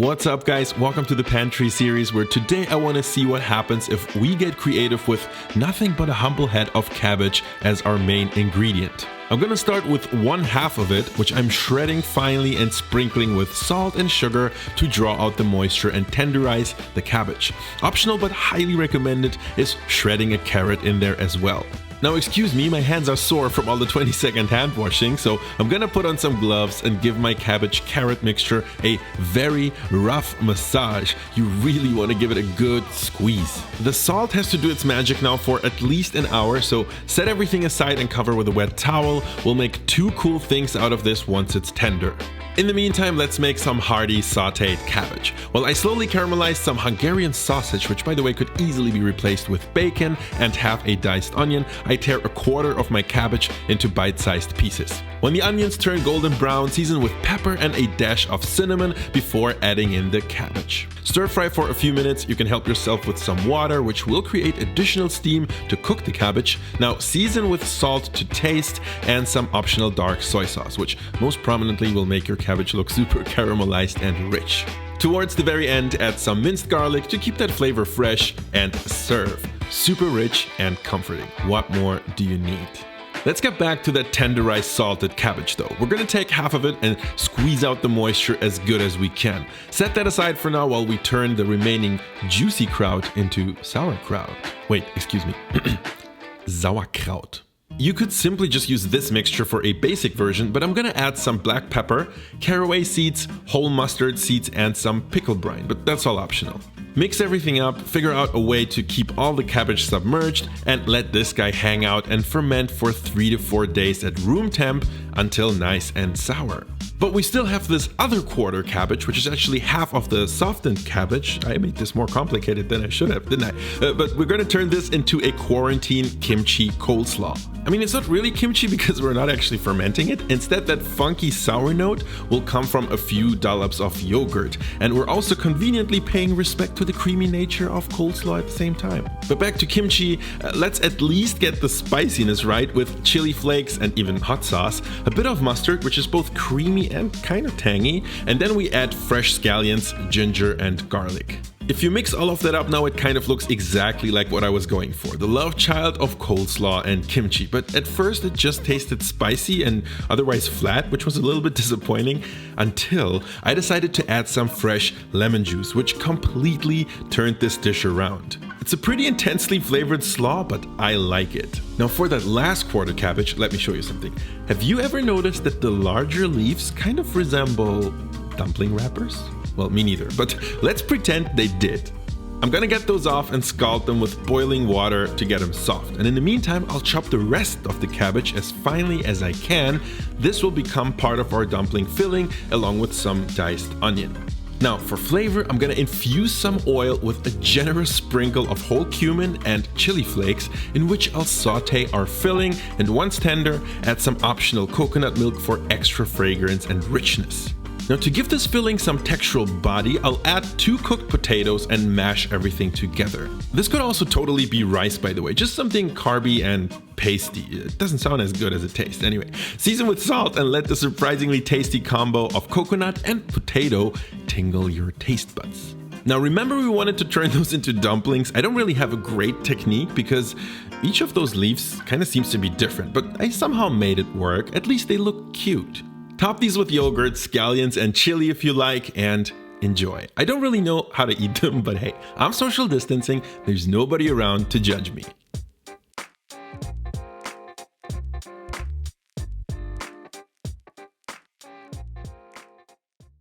What's up guys, welcome to the Pantry series where today I want to see what happens if we get creative with nothing but a humble head of cabbage as our main ingredient. I'm gonna start with 1/2 of it, which I'm shredding finely and sprinkling with salt and sugar to draw out the moisture and tenderize the cabbage. Optional but highly recommended is shredding a carrot in there as well. Now excuse me, my hands are sore from all the 20-second hand washing, so I'm gonna put on some gloves and give my cabbage carrot mixture a very rough massage. You really want to give it a good squeeze. The salt has to do its magic now for at least an hour, so set everything aside and cover with a wet towel. We'll make 2 cool things out of this once it's tender. In the meantime, let's make some hearty sauteed cabbage. Well, I slowly caramelized some Hungarian sausage, which by the way could easily be replaced with bacon, and half a diced onion. I tear 1/4 of my cabbage into bite-sized pieces. When the onions turn golden brown, season with pepper and a dash of cinnamon before adding in the cabbage. Stir fry for a few minutes. You can help yourself with some water, which will create additional steam to cook the cabbage. Now season with salt to taste and some optional dark soy sauce, which most prominently will make your cabbage look super caramelized and rich. Towards the very end, add some minced garlic to keep that flavor fresh and serve. Super rich and comforting. What more do you need? Let's get back to that tenderized salted cabbage though. We're gonna take half of it and squeeze out the moisture as good as we can. Set that aside for now while we turn the remaining juicy kraut into sauerkraut. Wait, excuse me. Sauerkraut. You could simply just use this mixture for a basic version, but I'm gonna add some black pepper, caraway seeds, whole mustard seeds, and some pickle brine, but that's all optional. Mix everything up, figure out a way to keep all the cabbage submerged, and let this guy hang out and ferment for 3 to 4 days at room temp until nice and sour. But we still have this other quarter cabbage, which is actually half of the softened cabbage. I made this more complicated than I should have, didn't I? But we're gonna turn this into a quarantine kimchi coleslaw. I mean, it's not really kimchi because we're not actually fermenting it. Instead, that funky sour note will come from a few dollops of yogurt. And we're also conveniently paying respect to the creamy nature of coleslaw at the same time. But back to kimchi, let's at least get the spiciness right with chili flakes and even hot sauce, a bit of mustard, which is both creamy and kind of tangy, and then we add fresh scallions, ginger, and garlic. If you mix all of that up now, it kind of looks exactly like what I was going for, the love child of coleslaw and kimchi. But at first it just tasted spicy and otherwise flat, which was a little bit disappointing, until I decided to add some fresh lemon juice, which completely turned this dish around. It's a pretty intensely flavored slaw, but I like it. Now for that last quarter cabbage, let me show you something. Have you ever noticed that the larger leaves kind of resemble dumpling wrappers? Well, me neither, but let's pretend they did. I'm gonna get those off and scald them with boiling water to get them soft. And in the meantime, I'll chop the rest of the cabbage as finely as I can. This will become part of our dumpling filling along with some diced onion. Now for flavor, I'm gonna infuse some oil with a generous sprinkle of whole cumin and chili flakes, in which I'll saute our filling, and once tender, add some optional coconut milk for extra fragrance and richness. Now to give this filling some textural body, I'll add 2 cooked potatoes and mash everything together. This could also totally be rice, by the way, just something carby and pasty. It doesn't sound as good as it tastes. Anyway, season with salt and let the surprisingly tasty combo of coconut and potato tingle your taste buds. Now remember, we wanted to turn those into dumplings. I don't really have a great technique because each of those leaves kind of seems to be different, but I somehow made it work. At least they look cute. Top these with yogurt, scallions, and chili if you like, and enjoy. I don't really know how to eat them, but hey, I'm social distancing. There's nobody around to judge me.